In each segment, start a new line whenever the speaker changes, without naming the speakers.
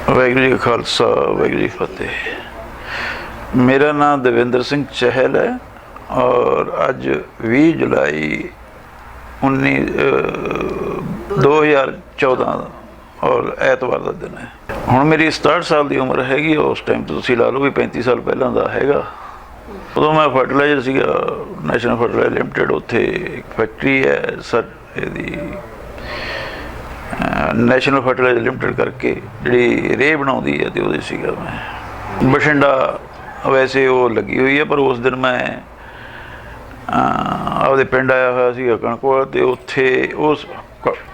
वाहिगुरू जी का खालसा वाहिगुरू जी की फतेह। मेरा नाम देवेंद्र सिंह चहल है और अज 20 जुलाई 2014 और ऐतवार का दिन है। हुण मेरी 67 साल की उम्र हैगी। उस टाइम तो तुसीं ला लो भी 35 साल पहलों का हैगा। उदों मैं फर्टिलाइजर सीगा, नैशनल फर्टिलाइजर लिमिटेड, उत्थे एक फैक्ट्री है सर नैशनल फर्टिलाइजर लिमिटेड करके जी रेह बनाती है, तो वो सीगा मैं बठिंडा। वैसे वो लगी हुई है, पर उस दिन मैं आपदे पिंड आया हुआ सीगा कणकोल, तो उत्थे उस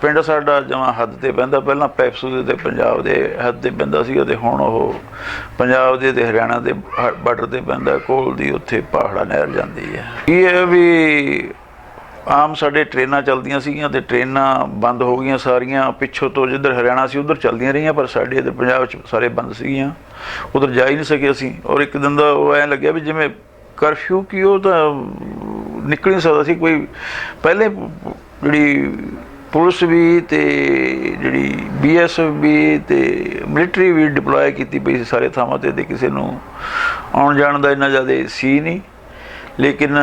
पिंड साडा जमा हद ते पैंदा, पहलां पैपसू दे पंजाब दे हद ते पैंदा सीगा, ते हुण ओह पंजाब दे ते हरियाणा दे बार्डर ते पैंदा कोल दी, उत्थे पहाड़ा नहर जांदी है। ये भी आम साढ़े ट्रेनां चलदियां सीगियां ते ट्रेनां बंद हो गई सारियां, पिछों तो जिधर हरियाणा सी उधर चलदियां रहियां, पर साढ़े इधर पंजाब च सारे बंद सीगियां, उधर जा ही नहीं सके असीं। और एक दिन दा वो ऐ लग्या भी जिवें करफ्यू की वो तो निकल नहीं सकदा सी कोई। पहले जिहड़ी पुलिस भी ते जिहड़ी BSF भी ते मिलिटरी भी डिप्लॉय कीती पई सारे थावां ते किसी नूं आउण जाण दा इन्ना ज़्यादा सी नहीं। लेकिन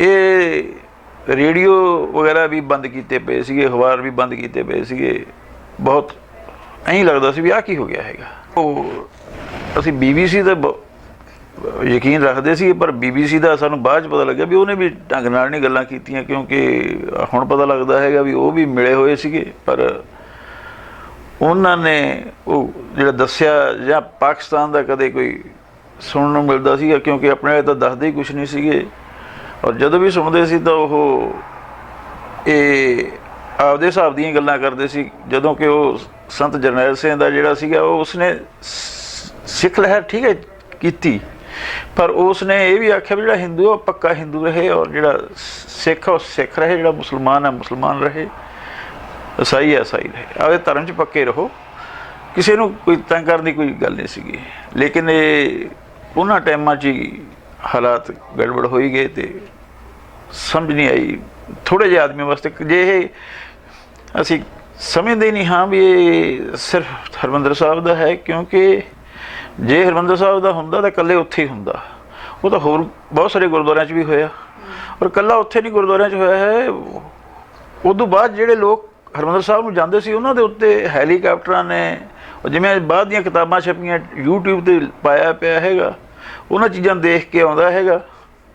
ये रेडियो वगैरह भी बंद किए पे सीगे, अखबार भी बंद किए पे सीगे। बहुत ऐं लगता सी भी आ की हो गया है। असीं BBC ते यकीन रखते सी, पर BBC का सानू बाद पता लग्या भी उन्हें भी ढंग नाल नहीं गल्लां कीतियां, क्योंकि हुण पता लगता है भी वो भी मिले हुए सीगे, पर उन्होंने वो जिहड़ा दस्सिया जां पाकिस्तान का कदे कोई सुनने नूं मिलदा सीगा, क्योंकि अपने तो दसदे ही कुछ नहीं सीगे। और जदों भी सुनते सी तो वो आपदे हिसाब दीयां गल्लां करदे सी। जदों कि वो संत जरनैल सिंह दा जिहड़ा सीगा उसने सिख लहर ठीक है कीती, पर उसने ये भी आख्या भी जिहड़ा हिंदू है पक्का हिंदू रहे, और जिहड़ा सिख है सिख रहे, जिहड़ा मुसलमान है मुसलमान रहे, ईसाई है ईसाई रहे, आपदे धर्म च पक्के रहो, किसी नूं कोई तंग करने की कोई गल नहीं सीगी। लेकिन ये उन्हां टाइमां च ही हालात गड़बड़ हो ही गए, तो समझ नहीं आई थोड़े जे आदमी वास्ते। जे असी समझते नहीं हाँ भी ये सिर्फ हरमंदर साहब का है, क्योंकि जे हरमंदर साहब का होंदा तो कल्ले उत्थे ही होंदा। वो तो होर बहुत सारे गुरुद्वारों भी होया, और कल्ला उत्थे नहीं गुरुद्वारों होया है। उदों बाद जिहड़े लोग हरमंदर साहब नूं जांदे सी उन्हां दे उत्ते हैलीकाप्टरां ने, जिवें बाद दीयां किताबां छपियां YouTube ते पाया पिया हैगा, उन्हां चीज़ां देख के आउंदा हैगा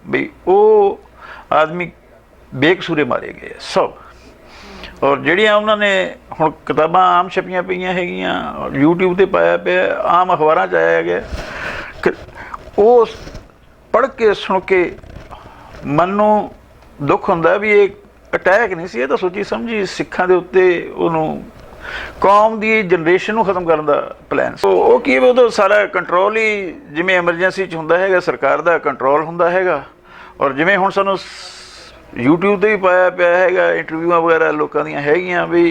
भी वो आदमी बेकसूरे मारे गए सब। और जिहड़ियां उन्होंने हुण किताबां आम छपियां पईयां हैगियां, YouTube ते पाया पिया, आम अखबारां च आया गया, वो पढ़ के सुन के मन नूं दुख हुंदा भी ये अटैक नहीं सी, ये तो सोची समझी सिखां दे उत्ते उहनूं कौम की जनरेशन को खत्म करने का प्लैन। वो की वो तो सारा कंट्रोल ही जिमें एमरजेंसी होंदा है, सरकार का कंट्रोल होंदा है। और जिमें हुण सानू YouTube ते भी पाया पिया है, इंटरव्यूआं वगैरह लोगों दी हैगियां भी,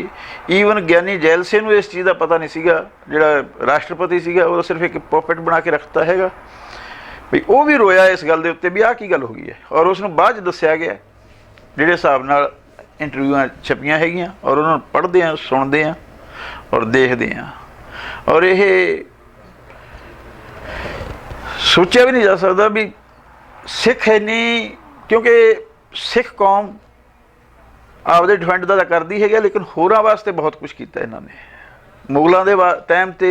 ईवन ज्ञानी जैल सिंह नूं इस चीज़ का पता नहीं सीगा, जिहड़ा राष्ट्रपति सीगा वो सिर्फ एक पॉपेट बना के रखता है भी। वो भी रोया इस गल दे उत्ते भी आ की गल हो गई है, और उसनूं बाद दस्सिया गया जिहड़े हिसाब नाल इंटरव्यूआं छपियां हैगियां, और उन्होंने पढ़ते हैं सुनते हैं और देखते हैं। और ये सोचा भी नहीं जा सकता भी सिख है नहीं, क्योंकि सिख कौम आपदे डिफेंड का करती है, लेकिन होरां वास्ते बहुत कुछ किया इन्होंने। मुगलों के टाइम ते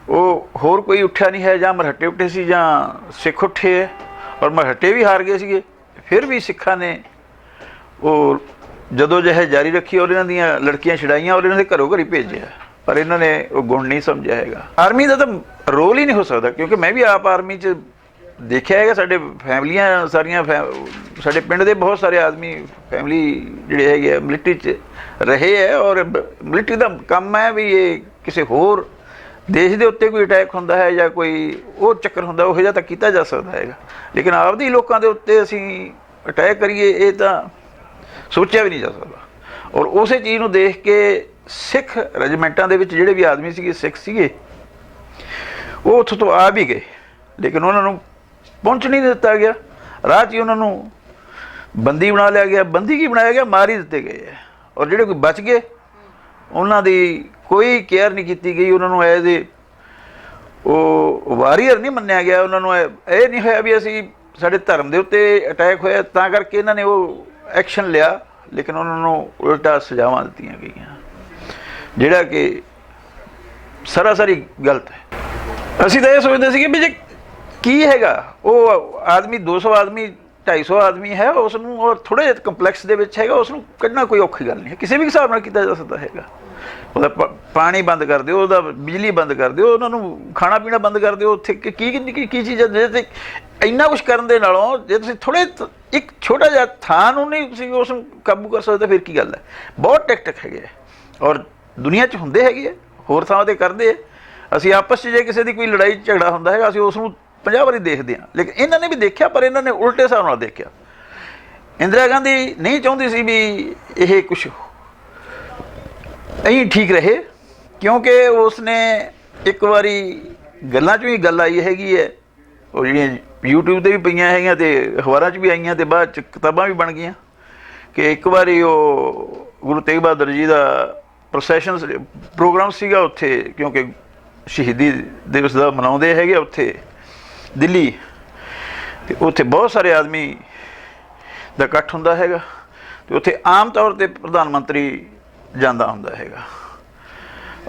वो होर कोई उठा नहीं है, जां मरहट्टे उठे सी जां सिख उठे है, और मरहट्टे भी हार गए सीगे, फिर भी सिखां ने वो जदोजहद जारी रखी और इन्हां दीयां लड़कियां छड़ाइयां और इन्हां दे घरों घर ही भेजिया, पर इन्होंने वो गुण नहीं समझा है। आर्मी का तो रोल ही नहीं हो सकता, क्योंकि मैं भी आप आर्मी च देखा है, साढ़े फैमिलियां सारियां साढ़े पिंड के बहुत सारे आदमी फैमिली जिहड़े है मिलिट्री च रहे है, और मिलिट्री का काम है भी ये किसी होर देश के उत्ते कोई अटैक होंदा है या कोई वो चक्कर होंदा उहो जिहा तां कीता जा सकता है, लेकिन आपदी लोकां दे उत्ते असीं अटैक करिए ये तां सोचा भी नहीं जा सकता। और उस चीज़ को देख के सिख रैजीमेंटां दे विच जिहड़े भी आदमी सीगे सिख सीगे वो उत्थों तो आ भी गए, लेकिन उन्होंने पहुँच नहीं दिता गया। राह च ही उन्होंने बंदी बना लिया गया। बंदी की बनाया गया, मार ही दिते गए। और जिहड़े कोई बच गए उन्हों की ਕੋਈ ਕੇਅਰ ਨਹੀਂ ਕੀਤੀ ਗਈ, ਉਹਨਾਂ ਨੂੰ ਐਜ਼ ਏ ਉਹ ਵਾਰੀਅਰ ਨਹੀਂ ਮੰਨਿਆ ਗਿਆ। ਉਹਨਾਂ ਨੂੰ ਇਹ ਨਹੀਂ ਹੋਇਆ ਵੀ ਅਸੀਂ ਸਾਡੇ ਧਰਮ ਦੇ ਉੱਤੇ ਅਟੈਕ ਹੋਇਆ ਤਾਂ ਕਰਕੇ ਇਹਨਾਂ ਨੇ ਉਹ ਐਕਸ਼ਨ ਲਿਆ, ਲੇਕਿਨ ਉਹਨਾਂ ਨੂੰ ਉਲਟਾ ਸਜ਼ਾਵਾਂ ਦਿੱਤੀਆਂ ਗਈਆਂ, ਜਿਹੜਾ ਕਿ ਸਰਾਸਰੀ ਗਲਤ ਹੈ। ਅਸੀਂ ਤਾਂ ਇਹ ਸੋਚਦੇ ਸੀਗੇ ਵੀ ਜੇ ਕੀ ਹੈਗਾ, ਉਹ ਆਦਮੀ 200 ਆਦਮੀ 250 ਆਦਮੀ ਹੈ, ਉਸ ਨੂੰ ਔਰ ਥੋੜ੍ਹੇ ਜਿਹੇ ਕੰਪਲੈਕਸ ਦੇ ਵਿੱਚ ਹੈਗਾ, ਉਸ ਨੂੰ ਕੱਢਣਾ ਕੋਈ ਔਖੀ ਗੱਲ ਨਹੀਂ ਹੈ, ਕਿਸੇ ਵੀ ਹਿਸਾਬ ਨਾਲ ਕੀਤਾ ਜਾ ਸਕਦਾ ਹੈਗਾ। ਉਹਦਾ ਪਾਣੀ ਬੰਦ ਕਰ ਦਿਓ, ਉਹਦਾ ਬਿਜਲੀ ਬੰਦ ਕਰ ਦਿਓ, ਉਹਨਾਂ ਨੂੰ ਖਾਣਾ ਪੀਣਾ ਬੰਦ ਕਰ ਦਿਓ, ਉੱਥੇ ਕੀ ਚੀਜ਼ਾਂ ਜੇ ਤੇ ਇੰਨਾ ਕੁਛ ਕਰਨ ਦੇ ਨਾਲੋਂ ਜੇ ਤੁਸੀਂ ਥੋੜ੍ਹੇ ਇੱਕ ਛੋਟਾ ਜਿਹਾ ਥਾਂ ਨੂੰ ਨਹੀਂ ਤੁਸੀਂ ਉਸ ਨੂੰ ਕਾਬੂ ਕਰ ਸਕਦੇ, ਫਿਰ ਕੀ ਗੱਲ ਹੈ। ਬਹੁਤ ਟੈਕਟਿਕ ਹੈਗੇ ਔਰ ਦੁਨੀਆ 'ਚ ਹੁੰਦੇ ਹੈਗੇ ਹੈ, ਹੋਰ ਥਾਵਾਂ 'ਤੇ ਕਰਦੇ ਹੈ। ਅਸੀਂ ਆਪਸ 'ਚ ਜੇ ਕਿਸੇ ਦੀ ਕੋਈ ਲੜਾਈ ਝਗੜਾ ਹੁੰਦਾ ਹੈਗਾ, ਅਸੀਂ ਉਸ ਨੂੰ 50 ਵਾਰੀ ਦੇਖਦੇ ਹਾਂ, ਲੇਕਿਨ ਇਹਨਾਂ ਨੇ ਵੀ ਦੇਖਿਆ, ਪਰ ਇਹਨਾਂ ਨੇ ਉਲਟੇ ਹਿਸਾਬ ਨਾਲ ਦੇਖਿਆ। ਇੰਦਰਾ ਗਾਂਧੀ ਨਹੀਂ ਚਾਹੁੰਦੀ ਸੀ ਵੀ ਇਹ ਕੁਛ ਅਸੀਂ ਠੀਕ ਰਹੇ, ਕਿਉਂਕਿ ਉਸਨੇ ਇੱਕ ਵਾਰੀ ਗੱਲਾਂ 'ਚੋਂ ਹੀ ਗੱਲ ਆਈ ਹੈਗੀ ਹੈ, ਉਹ ਜਿਹੜੀਆਂ YouTube 'ਤੇ ਵੀ ਪਈਆਂ ਹੈਗੀਆਂ ਅਤੇ ਅਖਬਾਰਾਂ 'ਚ ਵੀ ਆਈਆਂ ਅਤੇ ਬਾਅਦ 'ਚ ਕਿਤਾਬਾਂ ਵੀ ਬਣ ਗਈਆਂ, ਕਿ ਇੱਕ ਵਾਰੀ ਉਹ ਗੁਰੂ ਤੇਗ ਬਹਾਦਰ ਜੀ ਦਾ ਪ੍ਰੋਸੈਸ਼ਨ ਪ੍ਰੋਗਰਾਮ ਸੀਗਾ ਉੱਥੇ, ਕਿਉਂਕਿ ਸ਼ਹੀਦੀ ਦਿਵਸ ਦਾ ਮਨਾਉਂਦੇ ਹੈਗੇ ਉੱਥੇ ਦਿੱਲੀ, ਅਤੇ ਉੱਥੇ ਬਹੁਤ ਸਾਰੇ ਆਦਮੀ ਦਾ ਇਕੱਠ ਹੁੰਦਾ ਹੈਗਾ, ਅਤੇ ਉੱਥੇ ਆਮ ਤੌਰ 'ਤੇ ਪ੍ਰਧਾਨ ਮੰਤਰੀ ਜਾਂਦਾ ਹੁੰਦਾ ਹੈਗਾ।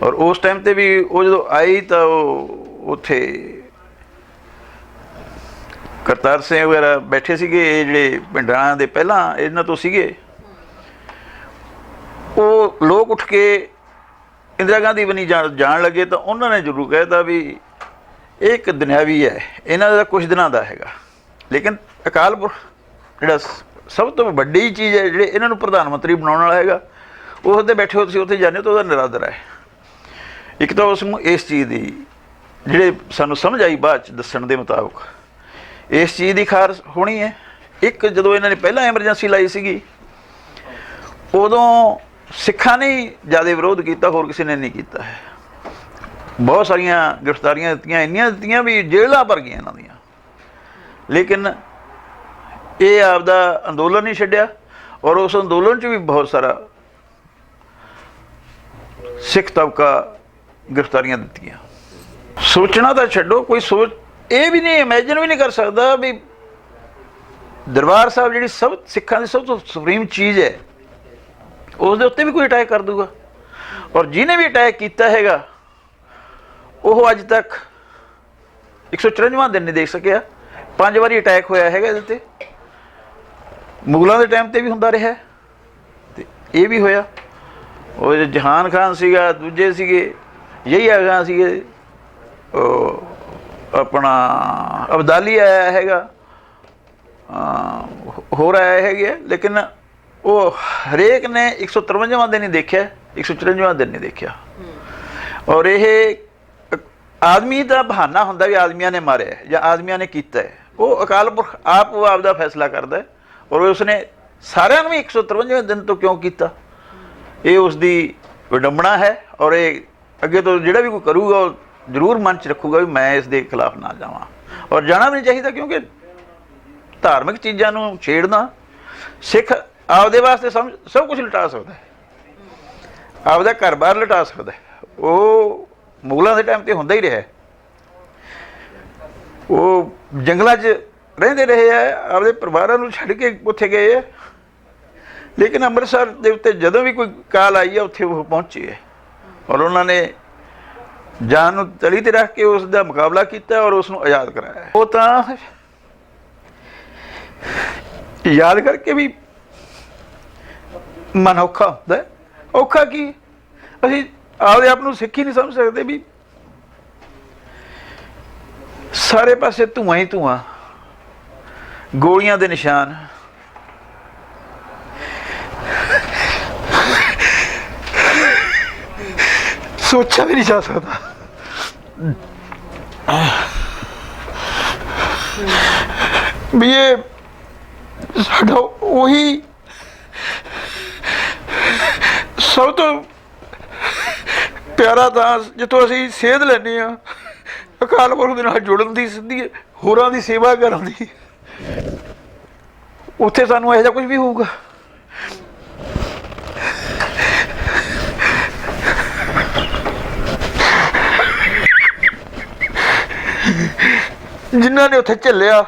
ਔਰ ਉਸ ਟਾਈਮ 'ਤੇ ਵੀ ਉਹ ਜਦੋਂ ਆਈ ਤਾਂ ਉਹ ਉੱਥੇ ਕਰਤਾਰ ਸਿੰਘ ਵਗੈਰਾ ਬੈਠੇ ਸੀਗੇ, ਇਹ ਜਿਹੜੇ ਪਿੰਡਾਂ ਦੇ ਪਹਿਲਾਂ ਇਹਨਾਂ ਤੋਂ ਸੀਗੇ, ਉਹ ਲੋਕ ਉੱਠ ਕੇ ਇੰਦਰਾ ਗਾਂਧੀ ਬਣੀ ਜਾਣ ਲੱਗੇ, ਤਾਂ ਉਹਨਾਂ ਨੇ ਜ਼ਰੂਰ ਕਹਿ ਤਾ ਵੀ ਇਹ ਇੱਕ ਦੁਨਿਆਵੀ ਹੈ, ਇਹਨਾਂ ਦਾ ਕੁਛ ਦਿਨਾਂ ਦਾ ਹੈਗਾ, ਲੇਕਿਨ ਅਕਾਲ ਪੁਰਖ ਜਿਹੜਾ ਸਭ ਤੋਂ ਵੱਡੀ ਚੀਜ਼ ਹੈ, ਜਿਹੜੇ ਇਹਨਾਂ ਨੂੰ ਪ੍ਰਧਾਨ ਮੰਤਰੀ ਬਣਾਉਣ ਵਾਲਾ ਹੈਗਾ, ਉਹ ਉਹਦੇ ਬੈਠੇ ਹੋ ਤੁਸੀਂ ਉੱਥੇ ਜਾਂਦੇ ਹੋ ਤਾਂ ਉਹਦਾ ਨਿਰਾਦਰ ਹੈ। ਇੱਕ ਤਾਂ ਉਸ ਨੂੰ ਇਸ ਚੀਜ਼ ਦੀ ਜਿਹੜੇ ਸਾਨੂੰ ਸਮਝ ਆਈ ਬਾਅਦ 'ਚ ਦੱਸਣ ਦੇ ਮੁਤਾਬਕ, ਇਸ ਚੀਜ਼ ਦੀ ਖਾਰ ਹੋਣੀ ਹੈ। ਇੱਕ ਜਦੋਂ ਇਹਨਾਂ ਨੇ ਪਹਿਲਾਂ ਐਮਰਜੈਂਸੀ ਲਾਈ ਸੀਗੀ, ਉਦੋਂ ਸਿੱਖਾਂ ਨੇ ਜ਼ਿਆਦਾ ਵਿਰੋਧ ਕੀਤਾ, ਹੋਰ ਕਿਸੇ ਨੇ ਨਹੀਂ ਕੀਤਾ ਹੈ। ਬਹੁਤ ਸਾਰੀਆਂ ਗ੍ਰਿਫਤਾਰੀਆਂ ਦਿੱਤੀਆਂ, ਇੰਨੀਆਂ ਦਿੱਤੀਆਂ ਵੀ ਜੇਲ੍ਹਾਂ ਭਰ ਗਈਆਂ ਇਹਨਾਂ ਦੀਆਂ, ਲੇਕਿਨ ਇਹ ਆਪਦਾ ਅੰਦੋਲਨ ਨਹੀਂ ਛੱਡਿਆ। ਔਰ ਉਸ ਅੰਦੋਲਨ 'ਚ ਵੀ ਬਹੁਤ ਸਾਰਾ ਸਿੱਖ ਤਬਕਾ ਗ੍ਰਿਫਤਾਰੀਆਂ ਦਿੱਤੀਆਂ। ਸੋਚਣਾ ਤਾਂ ਛੱਡੋ, ਕੋਈ ਸੋਚ ਇਹ ਵੀ ਨਹੀਂ, ਇਮੈਜਨ ਵੀ ਨਹੀਂ ਕਰ ਸਕਦਾ ਵੀ ਦਰਬਾਰ ਸਾਹਿਬ ਜਿਹੜੀ ਸਭ ਸਿੱਖਾਂ ਦੀ ਸਭ ਤੋਂ ਸੁਪਰੀਮ ਚੀਜ਼ ਹੈ, ਉਸ ਦੇ ਉੱਤੇ ਵੀ ਕੋਈ ਅਟੈਕ ਕਰ ਦੂਗਾ। ਔਰ ਜਿਹਨੇ ਵੀ ਅਟੈਕ ਕੀਤਾ ਹੈਗਾ ਉਹ ਅੱਜ ਤੱਕ 154ਵਾਂ ਦਿਨ ਨਹੀਂ ਦੇਖ ਸਕਿਆ। 5 ਵਾਰੀ ਅਟੈਕ ਹੋਇਆ ਹੈਗਾ ਇਹਦੇ 'ਤੇ, ਮੁਗਲਾਂ ਦੇ ਟਾਈਮ 'ਤੇ ਵੀ ਹੁੰਦਾ ਰਿਹਾ ਅਤੇ ਇਹ ਵੀ ਹੋਇਆ। ਉਹ ਜਹਾਨ ਖਾਨ ਸੀਗਾ, ਦੂਜੇ ਸੀਗੇ ਯਹੀਆ ਖਾਂ ਸੀਗੇ, ਉਹ ਆਪਣਾ ਅਬਦਾਲੀ ਆਇਆ ਹੈਗਾ, ਹੋਰ ਆਇਆ ਹੈਗੇ, ਲੇਕਿਨ ਉਹ ਹਰੇਕ ਨੇ 153ਵਾਂ ਦਿਨ ਹੀ ਦੇਖਿਆ, 154ਵਾਂ ਦਿਨ ਨਹੀਂ ਦੇਖਿਆ। ਔਰ ਇਹ ਆਦਮੀ ਦਾ ਬਹਾਨਾ ਹੁੰਦਾ ਵੀ ਆਦਮੀਆਂ ਨੇ ਮਾਰਿਆ ਜਾਂ ਆਦਮੀਆਂ ਨੇ ਕੀਤਾ ਹੈ, ਉਹ ਅਕਾਲ ਪੁਰਖ ਆਪ ਉਹ ਆਪਦਾ ਫੈਸਲਾ ਕਰਦਾ ਹੈ। ਔਰ ਉਸਨੇ ਸਾਰਿਆਂ ਨੂੰ ਵੀ 153ਵੇਂ ਦਿਨ ਤੋਂ ਕਿਉਂ ਕੀਤਾ, ਇਹ ਉਸ ਦੀ ਵਿਡੰਬਣਾ ਹੈ। ਔਰ ਇਹ ਅੱਗੇ ਤੋਂ ਜਿਹੜਾ ਵੀ ਕੋਈ ਕਰੂਗਾ ਉਹ ਜ਼ਰੂਰ ਮਨ 'ਚ ਰੱਖੂਗਾ ਵੀ ਮੈਂ ਇਸ ਦੇ ਖਿਲਾਫ ਨਾ ਜਾਵਾਂ, ਔਰ ਜਾਣਾ ਵੀ ਨਹੀਂ ਚਾਹੀਦਾ, ਕਿਉਂਕਿ ਧਾਰਮਿਕ ਚੀਜ਼ਾਂ ਨੂੰ ਛੇੜਨਾ, ਸਿੱਖ ਆਪਦੇ ਵਾਸਤੇ ਸਭ ਕੁਝ ਲੁਟਾ ਸਕਦਾ ਹੈ, ਆਪਦਾ ਘਰ ਬਾਹਰ ਲੁਟਾ ਸਕਦਾ ਹੈ। ਉਹ ਮੁਗਲਾਂ ਦੇ ਟਾਈਮ 'ਤੇ ਹੁੰਦਾ ਹੀ ਰਿਹਾ, ਉਹ ਜੰਗਲਾਂ 'ਚ ਰਹਿੰਦੇ ਰਹੇ ਹੈ, ਆਪਦੇ ਪਰਿਵਾਰਾਂ ਨੂੰ ਛੱਡ ਕੇ ਉੱਥੇ ਗਏ ਹੈ, ਲੇਕਿਨ ਅੰਮ੍ਰਿਤਸਰ ਦੇ ਉੱਤੇ ਜਦੋਂ ਵੀ ਕੋਈ ਕਾਲ ਆਈ ਹੈ ਉੱਥੇ ਉਹ ਪਹੁੰਚੇ ਹੈ, ਔਰ ਉਹਨਾਂ ਨੇ ਜਾਨ ਨੂੰ ਤਲੀ 'ਤੇ ਰੱਖ ਕੇ ਉਸ ਦਾ ਮੁਕਾਬਲਾ ਕੀਤਾ ਔਰ ਉਸ ਨੂੰ ਆਜ਼ਾਦ ਕਰਾਇਆ। ਉਹ ਤਾਂ ਯਾਦ ਕਰਕੇ ਵੀ ਮਨ ਔਖਾ ਹੁੰਦਾ। ਔਖਾ ਕੀ, ਅਸੀਂ ਆਪਦੇ ਆਪ ਨੂੰ ਸਿੱਖ ਹੀ ਨਹੀਂ ਸਮਝ ਸਕਦੇ ਵੀ ਸਾਰੇ ਪਾਸੇ ਧੂੰਆਂ ਹੀ ਧੂੰਆਂ, ਗੋਲੀਆਂ ਦੇ ਨਿਸ਼ਾਨ, ਸੋਚਿਆ ਵੀ ਨਹੀਂ ਜਾ ਸਕਦਾ। ਵੀ ਇਹ ਸਾਡਾ ਉਹੀ ਸਭ ਤੋਂ ਪਿਆਰਾ ਤਾਂ ਜਿੱਥੋਂ ਅਸੀਂ ਸੇਧ ਲੈਂਦੇ ਹਾਂ ਅਕਾਲ ਪੁਰਖ ਦੇ ਨਾਲ ਜੁੜਨ ਦੀ, ਸਿੱਧੀ ਹੋਰਾਂ ਦੀ ਸੇਵਾ ਕਰਨ ਦੀ, ਉੱਥੇ ਸਾਨੂੰ ਇਹੋ ਜਿਹਾ ਕੁਝ ਵੀ ਹੋਊਗਾ। ਜਿਨ੍ਹਾਂ ਨੇ ਉੱਥੇ ਝੱਲਿਆ।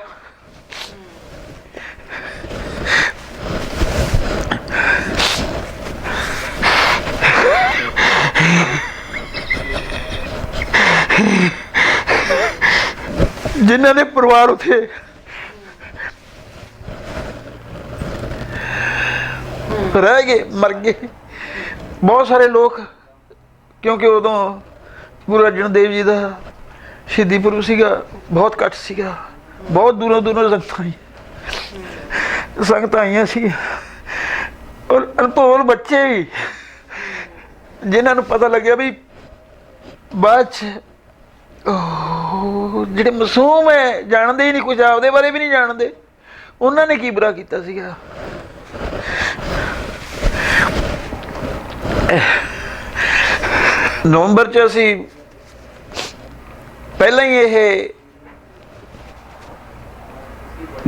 ਜਿਨ੍ਹਾਂ ਦੇ ਪਰਿਵਾਰ ਉੱਥੇ ਰਹਿ ਗਏ, ਮਰ ਗਏ ਬਹੁਤ ਸਾਰੇ ਲੋਕ, ਕਿਉਂਕਿ ਉਦੋਂ ਗੁਰੂ ਅਰਜਨ ਦੇਵ ਜੀ ਦਾ ਸ਼ਹੀਦੀ ਪੁਰਬ ਸੀਗਾ, ਬਹੁਤ ਇਕੱਠ ਸੀਗਾ, ਬਹੁਤ ਦੂਰੋਂ ਦੂਰੋਂ ਸੰਗਤਾਂ ਆਈਆਂ ਸੀ, ਔਰ ਅਨਭੋਲ ਬੱਚੇ ਵੀ, ਜਿਨ੍ਹਾਂ ਨੂੰ ਪਤਾ ਲੱਗਿਆ ਵੀ ਬਾਅਦ 'ਚ ਜਿਹੜੇ ਮਾਸੂਮ ਹੈ, ਜਾਣਦੇ ਹੀ ਨਹੀਂ ਕੁਝ, ਆਪਦੇ ਬਾਰੇ ਵੀ ਨਹੀਂ ਜਾਣਦੇ, ਉਹਨਾਂ ਨੇ ਕੀ ਬੁਰਾ ਕੀਤਾ ਸੀਗਾ। ਨਵੰਬਰ 'ਚ ਅਸੀਂ ਪਹਿਲਾਂ ਹੀ ਇਹ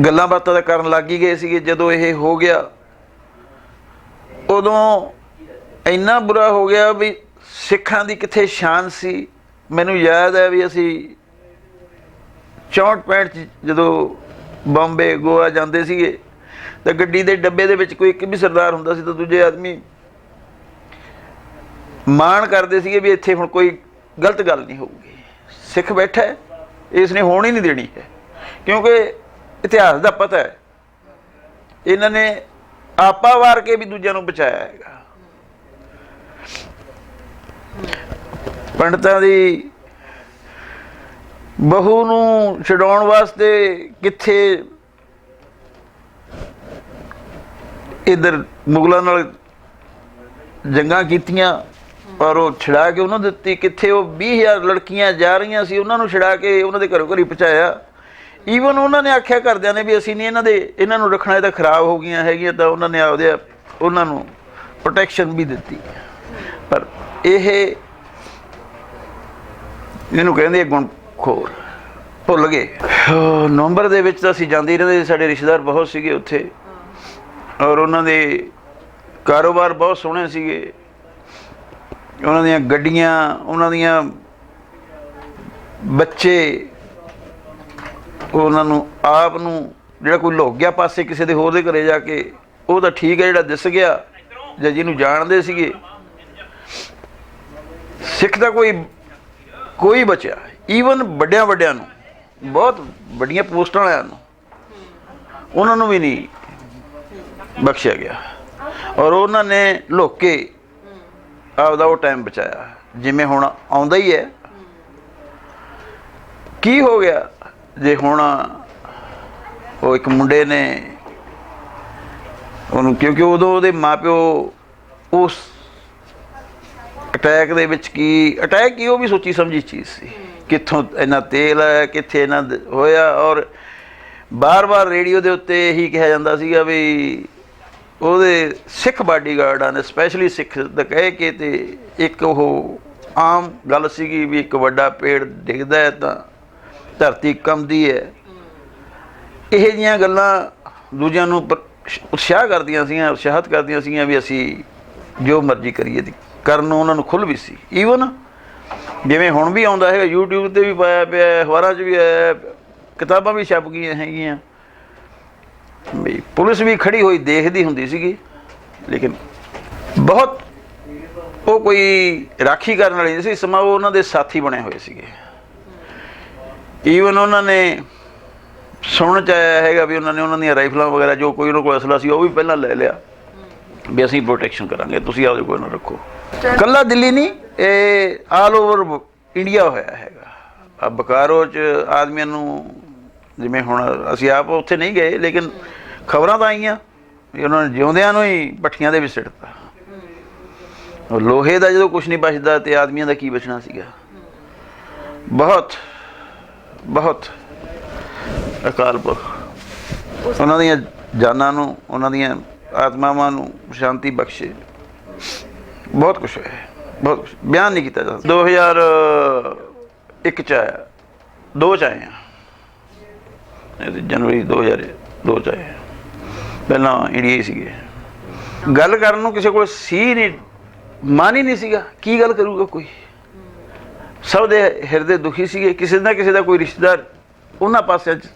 ਗੱਲਾਂ ਬਾਤਾਂ ਦਾ ਕਰਨ ਲੱਗ ਹੀ ਗਏ ਸੀਗੇ। ਜਦੋਂ ਇਹ ਹੋ ਗਿਆ ਉਦੋਂ ਇੰਨਾ ਬੁਰਾ ਹੋ ਗਿਆ ਵੀ ਸਿੱਖਾਂ ਦੀ ਕਿੱਥੇ ਸ਼ਾਨ ਸੀ। ਮੈਨੂੰ ਯਾਦ ਹੈ ਵੀ ਅਸੀਂ 64-65 'ਚ ਜਦੋਂ ਬੰਬੇ ਗੋਆ ਜਾਂਦੇ ਸੀਗੇ ਤਾਂ ਗੱਡੀ ਦੇ ਡੱਬੇ ਦੇ ਵਿੱਚ ਕੋਈ ਇੱਕ ਵੀ ਸਰਦਾਰ ਹੁੰਦਾ ਸੀ ਤਾਂ ਦੂਜੇ ਆਦਮੀ ਮਾਣ ਕਰਦੇ ਸੀਗੇ ਵੀ ਇੱਥੇ ਹੁਣ ਕੋਈ ਗਲਤ ਗੱਲ ਨਹੀਂ ਹੋਊਗੀ, ਸਿੱਖ ਬੈਠਾ ਹੈ, ਇਸ ਨੇ ਹੋਣ ਹੀ ਨਹੀਂ ਦੇਣੀ ਹੈ, ਕਿਉਂਕਿ ਇਤਿਹਾਸ ਦਾ ਪਤਾ ਹੈ, ਇਹਨਾਂ ਨੇ ਆਪਾ ਵਾਰ ਕੇ ਵੀ ਦੂਜਿਆਂ ਨੂੰ ਬਚਾਇਆ ਹੈਗਾ। ਪੰਡਤਾਂ ਦੀ ਬਹੂ ਨੂੰ ਛਡਾਉਣ ਵਾਸਤੇ ਕਿੱਥੇ ਇੱਧਰ ਮੁਗਲਾਂ ਨਾਲ ਜੰਗਾਂ ਕੀਤੀਆਂ, ਪਰ ਉਹ ਛੁਡਾ ਕੇ ਉਹਨਾਂ ਦਿੱਤੀ, ਕਿੱਥੇ ਉਹ 20,000 ਲੜਕੀਆਂ ਜਾ ਰਹੀਆਂ ਸੀ, ਉਹਨਾਂ ਨੂੰ ਛੁਡਾ ਕੇ ਉਹਨਾਂ ਦੇ ਘਰੋਂ ਘਰੀ ਪਹੁੰਚਾਇਆ। ਈਵਨ ਉਹਨਾਂ ਨੇ ਆਖਿਆ ਘਰਦਿਆਂ ਨੇ ਵੀ ਅਸੀਂ ਨਹੀਂ ਇਹਨਾਂ ਨੂੰ ਰੱਖਣਾ, ਇਹ ਤਾਂ ਖਰਾਬ ਹੋ ਗਈਆਂ ਹੈਗੀਆਂ, ਤਾਂ ਉਹਨਾਂ ਨੇ ਆਪਦੇ ਉਹਨਾਂ ਨੂੰ ਪ੍ਰੋਟੈਕਸ਼ਨ ਵੀ ਦਿੱਤੀ। ਪਰ ਇਹਨੂੰ ਕਹਿੰਦੇ ਗੁਣਖੋਰ, ਭੁੱਲ ਗਏ। ਨਵੰਬਰ ਦੇ ਵਿੱਚ ਤਾਂ ਅਸੀਂ ਜਾਂਦੇ ਹੀ ਰਹਿੰਦੇ, ਸਾਡੇ ਰਿਸ਼ਤੇਦਾਰ ਬਹੁਤ ਸੀਗੇ ਉੱਥੇ, ਔਰ ਉਹਨਾਂ ਦੇ ਕਾਰੋਬਾਰ ਬਹੁਤ ਸੋਹਣੇ ਸੀਗੇ, ਉਹਨਾਂ ਦੀਆਂ ਗੱਡੀਆਂ, ਉਹਨਾਂ ਦੀਆਂ ਬੱਚੇ, ਉਹਨਾਂ ਨੂੰ ਆਪ ਨੂੰ ਜਿਹੜਾ ਕੋਈ ਲੁਕ ਗਿਆ ਪਾਸੇ ਕਿਸੇ ਦੇ ਹੋਰ ਦੇ ਘਰੇ ਜਾ ਕੇ, ਉਹ ਤਾਂ ਠੀਕ ਹੈ, ਜਿਹੜਾ ਦਿਸ ਗਿਆ ਜਾਂ ਜਿਹਨੂੰ ਜਾਣਦੇ ਸੀਗੇ, ਸਿੱਖ ਦਾ ਕੋਈ ਬਚਿਆ। ਈਵਨ ਵੱਡਿਆਂ ਨੂੰ, ਬਹੁਤ ਵੱਡੀਆਂ ਪੋਸਟਾਂ ਵਾਲਿਆਂ ਨੂੰ, ਉਹਨਾਂ ਨੂੰ ਵੀ ਨਹੀਂ ਬਖਸ਼ਿਆ ਗਿਆ, ਔਰ ਉਹਨਾਂ ਨੇ ਲੁਕ ਕੇ ਆਪਦਾ ਉਹ ਟਾਈਮ ਬਚਾਇਆ। ਜਿਵੇਂ ਹੁਣ ਆਉਂਦਾ ਹੀ ਹੈ, ਕੀ ਹੋ ਗਿਆ ਜੇ ਹੁਣ ਉਹ ਇੱਕ ਮੁੰਡੇ ਨੇ ਉਹਨੂੰ, ਕਿਉਂਕਿ ਉਦੋਂ ਉਹਦੇ ਮਾਂ ਪਿਓ ਉਸ ਅਟੈਕ ਦੇ ਵਿੱਚ ਕੀ ਉਹ ਵੀ ਸੋਚੀ ਸਮਝੀ ਚੀਜ਼ ਸੀ, ਕਿੱਥੋਂ ਇੰਨਾ ਤੇਲ ਆਇਆ, ਕਿੱਥੇ ਇਹਨਾਂ ਹੋਇਆ, ਔਰ ਬਾਰ-ਬਾਰ ਰੇਡੀਓ ਦੇ ਉੱਤੇ ਇਹੀ ਕਿਹਾ ਜਾਂਦਾ ਸੀਗਾ ਵੀ ਉਹਦੇ ਸਿੱਖ ਬਾਡੀਗਾਰਡਾਂ ਨੇ, ਸਪੈਸ਼ਲੀ ਸਿੱਖ ਦਾ ਕਹਿ ਕੇ, ਤੇ ਇੱਕ ਉਹ ਆਮ ਗੱਲ ਸੀਗੀ ਵੀ ਇੱਕ ਵੱਡਾ ਪੇੜ ਡਿੱਗਦਾ ਹੈ ਤਾਂ ਧਰਤੀ ਕੰਬਦੀ ਹੈ। ਇਹ ਜਿਹੀਆਂ ਗੱਲਾਂ ਦੂਜਿਆਂ ਨੂੰ ਉਤਸ਼ਾਹਿਤ ਕਰਦੀਆਂ ਸੀਗੀਆਂ ਵੀ ਅਸੀਂ ਜੋ ਮਰਜ਼ੀ ਕਰੀਏ, ਕਰਨ ਨੂੰ ਉਹਨਾਂ ਨੂੰ ਖੁੱਲ੍ਹ ਵੀ ਸੀ। ਈਵਨ ਜਿਵੇਂ ਹੁਣ ਵੀ ਆਉਂਦਾ ਹੈਗਾ, YouTube 'ਤੇ ਵੀ ਪਾਇਆ ਪਿਆ, ਅਖਬਾਰਾਂ 'ਚ ਵੀ ਆਇਆ, ਕਿਤਾਬਾਂ ਵੀ ਛਪ ਗਈਆਂ ਹੈਗੀਆਂ, ਵੀ ਪੁਲਿਸ ਵੀ ਖੜੀ ਹੋਈ ਦੇਖਦੀ ਹੁੰਦੀ ਸੀਗੀ, ਲੇਕਿਨ ਬਹੁਤ ਉਹ ਕੋਈ ਰਾਖੀ ਕਰਨ ਵਾਲੀ ਨਹੀਂ ਸੀ, ਸਮਾਂ ਉਹ ਉਹਨਾਂ ਦੇ ਸਾਥੀ ਬਣੇ ਹੋਏ ਸੀਗੇ। ਈਵਨ ਉਹਨਾਂ ਨੇ ਸੁਣਨ 'ਚ ਆਇਆ ਹੈਗਾ ਵੀ ਉਹਨਾਂ ਦੀਆਂ ਰਾਈਫਲਾਂ ਵਗੈਰਾ, ਜੋ ਕੋਈ ਉਹਨਾਂ ਕੋਲ ਅਸਲਾ ਸੀ, ਉਹ ਵੀ ਪਹਿਲਾਂ ਲੈ ਲਿਆ ਵੀ ਅਸੀਂ ਪ੍ਰੋਟੈਕਸ਼ਨ ਕਰਾਂਗੇ, ਤੁਸੀਂ ਆਪਦੇ ਕੋਲ ਨਾ ਰੱਖੋ। ਇਕੱਲਾ ਦਿੱਲੀ ਨਹੀਂ, ਇਹ ਆਲ ਓਵਰ ਇੰਡੀਆ ਹੋਇਆ ਹੈਗਾ। ਬਕਾਰੋ 'ਚ ਆਦਮੀਆਂ ਨੂੰ, ਜਿਵੇਂ ਹੁਣ ਅਸੀਂ ਆਪ ਉੱਥੇ ਨਹੀਂ ਗਏ, ਲੇਕਿਨ ਖਬਰਾਂ ਤਾਂ ਆਈਆਂ ਵੀ ਉਹਨਾਂ ਨੇ ਜਿਉਂਦਿਆਂ ਨੂੰ ਹੀ ਭੱਠੀਆਂ ਦੇ ਵਿੱਚ ਸਿੱਟਤਾ। ਲੋਹੇ ਦਾ ਜਦੋਂ ਕੁਛ ਨਹੀਂ ਬਚਦਾ ਤੇ ਆਦਮੀਆਂ ਦਾ ਕੀ ਬਚਣਾ ਸੀਗਾ। ਬਹੁਤ ਅਕਾਲ ਪੁਰਖ ਉਹਨਾਂ ਦੀਆਂ ਜਾਨਾਂ ਨੂੰ, ਉਹਨਾਂ ਦੀਆਂ ਆਤਮਾਵਾਂ ਨੂੰ ਸ਼ਾਂਤੀ ਬਖਸ਼ੇ। ਬਹੁਤ ਕੁਛ ਹੋਇਆ, ਬਹੁਤ ਕੁਛ ਬਿਆਨ ਨਹੀਂ ਕੀਤਾ ਜਾ ਸਕਦਾ। 2001 'ਚ ਆਇਆ, 2 'ਚ ਆਏ ਹਾਂ, ਜਨਵਰੀ 2002 'ਚ ਆਏ, ਪਹਿਲਾਂ ਇੰਡੀਆ ਹੀ ਸੀਗੇ। ਗੱਲ ਕਰਨ ਨੂੰ ਕਿਸੇ ਕੋਲ ਸੀ ਨਹੀਂ, ਮਨ ਹੀ ਨਹੀਂ ਸੀਗਾ, ਕੀ ਗੱਲ ਕਰੂਗਾ ਕੋਈ। ਸਭ ਦੇ ਹਿਰਦੇ ਦੁਖੀ ਸੀਗੇ, ਕਿਸੇ ਨਾ ਕਿਸੇ ਦਾ ਕੋਈ ਰਿਸ਼ਤੇਦਾਰ ਉਹਨਾਂ ਪਾਸਿਆਂ 'ਚ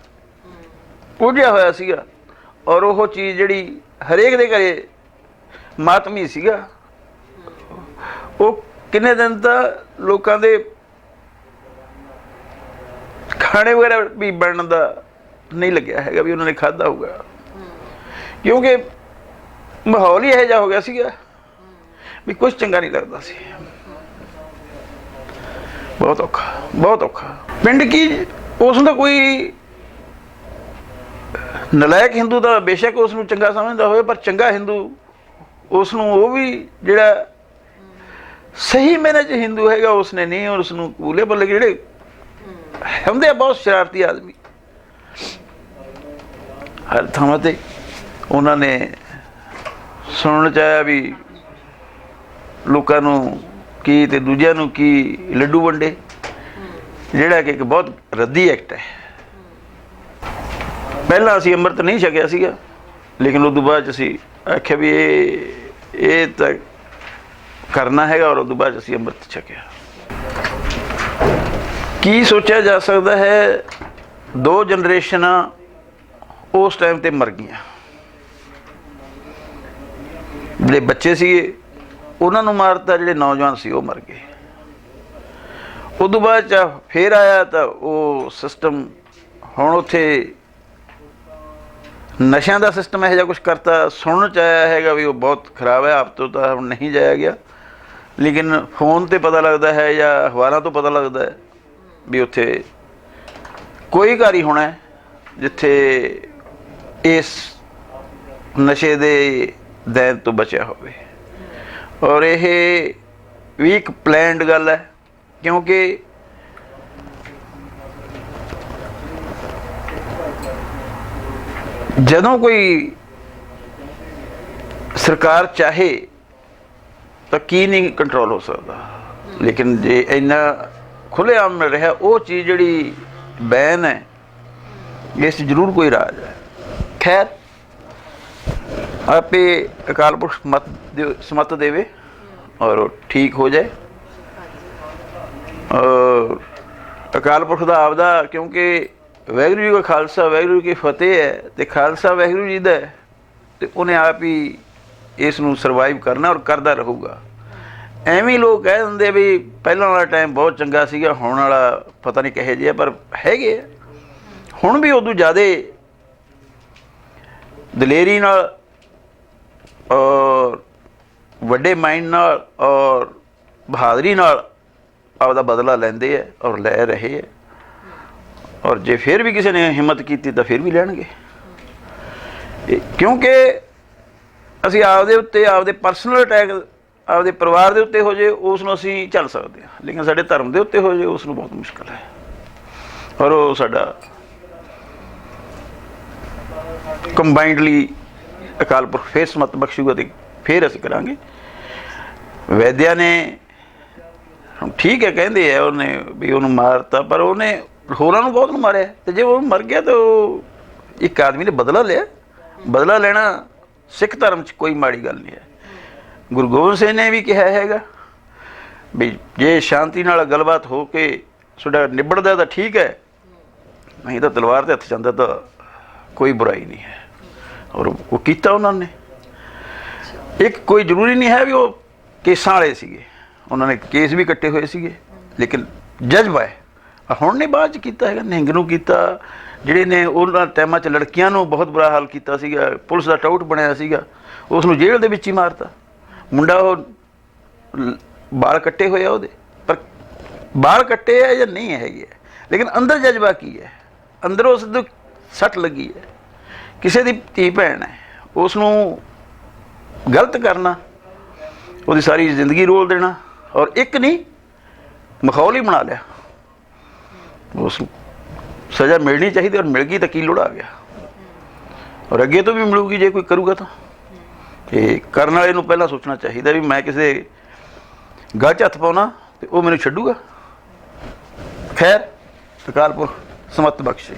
ਉਲਝਿਆ ਹੋਇਆ ਸੀਗਾ। ਔਰ ਉਹ ਚੀਜ਼ ਜਿਹੜੀ ਹਰੇਕ ਦੇ ਘਰੇ ਮਾਤਮੀ ਸੀਗਾ, ਉਹ ਕਿੰਨੇ ਦਿਨ ਤਾਂ ਲੋਕਾਂ ਦੇ ਖਾਣੇ ਵਗੈਰਾ ਵੀ ਬਣਨ ਦਾ ਨਹੀਂ ਲੱਗਿਆ ਹੈਗਾ ਵੀ ਉਹਨਾਂ ਨੇ ਖਾਧਾ ਹੋਊਗਾ, ਕਿਉਂਕਿ ਮਾਹੌਲ ਹੀ ਇਹੋ ਜਿਹਾ ਹੋ ਗਿਆ ਸੀਗਾ ਵੀ ਕੁਛ ਚੰਗਾ ਨਹੀਂ ਲੱਗਦਾ ਸੀ। ਬਹੁਤ ਔਖਾ, ਬਹੁਤ ਔਖਾ। ਪਿੰਡ ਕੀ ਉਸ ਦਾ ਕੋਈ ਨਲਾਇਕ ਹਿੰਦੂ ਦਾ ਬੇਸ਼ੱਕ ਉਸ ਨੂੰ ਚੰਗਾ ਸਮਝਦਾ ਹੋਵੇ, ਪਰ ਚੰਗਾ ਹਿੰਦੂ ਉਸ ਨੂੰ ਉਹ ਵੀ ਜਿਹੜਾ ਸਹੀ ਮਾਇਨੇ 'ਚ ਹਿੰਦੂ ਹੈਗਾ ਉਸਨੇ ਨਹੀਂ ਉਸ ਨੂੰ ਕਬੂਲੇ। ਪਰ ਜਿਹੜੇ ਹੁੰਦੇ ਆ ਬਹੁਤ ਸ਼ਰਾਰਤੀ ਆਦਮੀ ਹਰ ਥਾਂ 'ਤੇ, ਉਹਨਾਂ ਨੇ ਸੁਣਨ 'ਚ ਆਇਆ ਵੀ ਲੋਕਾਂ ਨੂੰ ਕੀ ਤੇ ਦੂਜਿਆਂ ਨੂੰ ਕੀ ਲੱਡੂ ਵੰਡੇ, ਜਿਹੜਾ ਕਿ ਇੱਕ ਬਹੁਤ ਰੱਦੀ ਐਕਟ ਹੈ। ਪਹਿਲਾਂ ਅਸੀਂ ਅੰਮ੍ਰਿਤ ਨਹੀਂ ਛਕਿਆ ਸੀਗਾ, ਲੇਕਿਨ ਉਦੋਂ ਬਾਅਦ 'ਚ ਅਸੀਂ ਆਖਿਆ ਵੀ ਇਹ ਤਾਂ ਕਰਨਾ ਹੈਗਾ, ਔਰ ਉਦੋਂ ਬਾਅਦ 'ਚ ਅਸੀਂ ਅੰਮ੍ਰਿਤ ਛਕਿਆ। ਕੀ ਸੋਚਿਆ ਜਾ ਸਕਦਾ ਹੈ, 2 ਜਨਰੇਸ਼ਨਾਂ ਉਸ ਟਾਈਮ 'ਤੇ ਮਰ ਗਈਆਂ। ਜਿਹੜੇ ਬੱਚੇ ਸੀਗੇ ਉਹਨਾਂ ਨੂੰ ਮਾਰਤਾ, ਜਿਹੜੇ ਨੌਜਵਾਨ ਸੀ ਉਹ ਮਰ ਗਏ। ਉਦੋਂ ਬਾਅਦ 'ਚ ਫੇਰ ਆਇਆ ਤਾਂ ਉਹ ਸਿਸਟਮ, ਹੁਣ ਉੱਥੇ ਨਸ਼ਿਆਂ ਦਾ ਸਿਸਟਮ ਇਹੋ ਜਿਹਾ ਕੁਛ ਕਰਤਾ। ਸੁਣਨ 'ਚ ਆਇਆ ਹੈਗਾ ਵੀ ਉਹ ਬਹੁਤ ਖਰਾਬ ਹੈ, ਆਪ ਤੋਂ ਤਾਂ ਹੁਣ ਨਹੀਂ ਜਾਇਆ ਗਿਆ, ਲੇਕਿਨ ਫੋਨ 'ਤੇ ਪਤਾ ਲੱਗਦਾ ਹੈ ਜਾਂ ਅਖਬਾਰਾਂ ਤੋਂ ਪਤਾ ਲੱਗਦਾ ਹੈ ਵੀ ਉੱਥੇ ਕੋਈ ਘਰ ਹੀ ਹੋਣਾ ਜਿੱਥੇ ਇਸ ਨਸ਼ੇ ਦੇ ਦੈਨ ਤੋਂ ਬਚਿਆ ਹੋਵੇ। ਔਰ ਇਹ ਵੀ ਇੱਕ ਪਲੈਨਡ ਗੱਲ ਹੈ, ਕਿਉਂਕਿ ਜਦੋਂ ਕੋਈ ਸਰਕਾਰ ਚਾਹੇ ਤਾਂ ਕੀ ਨਹੀਂ ਕੰਟਰੋਲ ਹੋ ਸਕਦਾ, ਲੇਕਿਨ ਜੇ ਇੰਨਾ ਖੁੱਲ੍ਹੇਆਮ ਮਿਲ ਰਿਹਾ ਉਹ ਚੀਜ਼ ਜਿਹੜੀ ਬੈਨ ਹੈ, ਇਸ 'ਚ ਜ਼ਰੂਰ ਕੋਈ ਰਾਜ ਹੈ। ਖੈਰ ਆਪੇ ਅਕਾਲ ਪੁਰਖ ਸਮਤ ਦੇਵੇ ਔਰ ਉਹ ਠੀਕ ਹੋ ਜਾਏ। ਔਰ ਅਕਾਲ ਪੁਰਖ ਦਾ ਆਪਦਾ, ਕਿਉਂਕਿ ਵਾਹਿਗੁਰੂ ਜੀ ਦਾ ਖਾਲਸਾ ਵਾਹਿਗੁਰੂ ਜੀ ਕੀ ਫਤਿਹ ਹੈ, ਅਤੇ ਖਾਲਸਾ ਵਾਹਿਗੁਰੂ ਜੀ ਦਾ ਹੈ, ਅਤੇ ਉਹਨੇ ਆਪ ਹੀ ਇਸ ਨੂੰ ਸਰਵਾਈਵ ਕਰਨਾ ਔਰ ਕਰਦਾ ਰਹੂਗਾ। ਐਵੇਂ ਲੋਕ ਕਹਿ ਦਿੰਦੇ ਵੀ ਪਹਿਲਾਂ ਵਾਲਾ ਟਾਈਮ ਬਹੁਤ ਚੰਗਾ ਸੀਗਾ, ਹੁਣ ਵਾਲਾ ਪਤਾ ਨਹੀਂ ਕਿਹੋ ਜਿਹਾ, ਪਰ ਹੈਗੇ ਹੁਣ ਵੀ ਉਦੋਂ ਜ਼ਿਆਦਾ ਦਲੇਰੀ ਨਾਲ ਔਰ ਵੱਡੇ ਮਾਈਂਡ ਨਾਲ ਔਰ ਬਹਾਦਰੀ ਨਾਲ ਆਪਦਾ ਬਦਲਾ ਲੈਂਦੇ ਹੈ ਔਰ ਲੈ ਰਹੇ ਹੈ। ਔਰ ਜੇ ਫਿਰ ਵੀ ਕਿਸੇ ਨੇ ਹਿੰਮਤ ਕੀਤੀ ਤਾਂ ਫਿਰ ਵੀ ਲੈਣਗੇ, ਕਿਉਂਕਿ ਅਸੀਂ ਆਪਦੇ ਉੱਤੇ ਆਪਦੇ ਪਰਸਨਲ ਅਟੈਕ ਆਪਦੇ ਪਰਿਵਾਰ ਦੇ ਉੱਤੇ ਹੋ ਜਾਏ ਉਸ ਨੂੰ ਅਸੀਂ ਝੱਲ ਸਕਦੇ ਹਾਂ, ਲੇਕਿਨ ਸਾਡੇ ਧਰਮ ਦੇ ਉੱਤੇ ਹੋ ਜਾਏ ਉਸ ਨੂੰ ਬਹੁਤ ਮੁਸ਼ਕਿਲ ਹੈ। ਔਰ ਉਹ ਸਾਡਾ ਕੰਬਾਈਨਡਲੀ ਅਕਾਲ ਪੁਰਖ ਫੇਰ ਸਮਤ ਬਖਸ਼ੂਗਾ ਅਤੇ ਫਿਰ ਅਸੀਂ ਕਰਾਂਗੇ। ਵੈਦਿਆ ਨੇ ਠੀਕ ਹੈ ਕਹਿੰਦੇ ਆ ਉਹਨੇ ਵੀ ਉਹਨੂੰ ਮਾਰਤਾ, ਪਰ ਉਹਨੇ ਹੋਰਾਂ ਨੂੰ ਬਹੁਤ ਨੂੰ ਮਾਰਿਆ, ਅਤੇ ਜੇ ਉਹ ਮਰ ਗਿਆ ਤਾਂ ਉਹ ਇੱਕ ਆਦਮੀ ਨੇ ਬਦਲਾ ਲਿਆ। ਬਦਲਾ ਲੈਣਾ ਸਿੱਖ ਧਰਮ 'ਚ ਕੋਈ ਮਾੜੀ ਗੱਲ ਨਹੀਂ ਹੈ। ਗੁਰੂ ਗੋਬਿੰਦ ਸਿੰਘ ਨੇ ਵੀ ਕਿਹਾ ਹੈਗਾ ਵੀ ਜੇ ਸ਼ਾਂਤੀ ਨਾਲ ਗੱਲਬਾਤ ਹੋ ਕੇ ਤੁਹਾਡਾ ਨਿਬੜਦਾ ਤਾਂ ਠੀਕ ਹੈ, ਨਹੀਂ ਤਾਂ ਤਲਵਾਰ ਦੇ ਹੱਥ ਜਾਂਦਾ ਤਾਂ ਕੋਈ ਬੁਰਾਈ ਨਹੀਂ ਹੈ। ਔਰ ਉਹ ਕੀਤਾ ਉਹਨਾਂ ਨੇ। ਇੱਕ ਕੋਈ ਜ਼ਰੂਰੀ ਨਹੀਂ ਹੈ ਵੀ ਉਹ ਕੇਸਾਂ ਵਾਲੇ ਸੀਗੇ, ਉਹਨਾਂ ਨੇ ਕੇਸ ਵੀ ਕੱਟੇ ਹੋਏ ਸੀਗੇ, ਲੇਕਿਨ ਜਜ਼ਬਾ ਹੈ। ਹੁਣ ਨੇ ਬਾਅਦ 'ਚ ਕੀਤਾ ਹੈਗਾ, ਨਿਹੰਗ ਨੂੰ ਕੀਤਾ, ਜਿਹੜੇ ਨੇ ਉਹਨਾਂ ਟਾਈਮਾਂ 'ਚ ਲੜਕੀਆਂ ਨੂੰ ਬਹੁਤ ਬੁਰਾ ਹਾਲ ਕੀਤਾ ਸੀਗਾ, ਪੁਲਿਸ ਦਾ ਟਾਊਟ ਬਣਿਆ ਸੀਗਾ, ਉਸ ਨੂੰ ਜੇਲ੍ਹ ਦੇ ਵਿੱਚ ਹੀ ਮਾਰਤਾ। ਮੁੰਡਾ ਉਹ ਬਾਲ ਕੱਟੇ ਹੋਏ ਆ ਉਹਦੇ, ਪਰ ਬਾਲ ਕੱਟੇ ਆ ਜਾਂ ਨਹੀਂ ਹੈਗੇ, ਲੇਕਿਨ ਅੰਦਰ ਜਜ਼ਬਾ ਕੀ ਹੈ, ਅੰਦਰ ਉਸ ਦੀ ਸੱਟ ਲੱਗੀ ਹੈ, ਕਿਸੇ ਦੀ ਧੀ ਭੈਣ ਹੈ, ਉਸ ਨੂੰ ਗਲਤ ਕਰਨਾ, ਉਹਦੀ ਸਾਰੀ ਜ਼ਿੰਦਗੀ ਰੋਲ ਦੇਣਾ, ਔਰ ਇੱਕ ਨਹੀਂ ਮਾਹੌਲ ਹੀ ਬਣਾ ਲਿਆ। ਉਸ ਨੂੰ ਸਜ਼ਾ ਮਿਲਣੀ ਚਾਹੀਦੀ, ਔਰ ਮਿਲ ਗਈ ਤਾਂ ਕੀ ਲੋੜ ਆ ਗਿਆ, ਔਰ ਅੱਗੇ ਤੋਂ ਵੀ ਮਿਲੂਗੀ ਜੇ ਕੋਈ ਕਰੂਗਾ ਤਾਂ। ਇਹ ਕਰਨ ਵਾਲੇ ਨੂੰ ਪਹਿਲਾਂ ਸੋਚਣਾ ਚਾਹੀਦਾ ਵੀ ਮੈਂ ਕਿਸੇ ਗੱਲ 'ਚ ਹੱਥ ਪਾਉਣਾ ਅਤੇ ਉਹ ਮੈਨੂੰ ਛੱਡੂਗਾ। ਖੈਰ ਅਕਾਲ ਪੁਰਖ ਸਮਤ ਬਖਸ਼ੇ।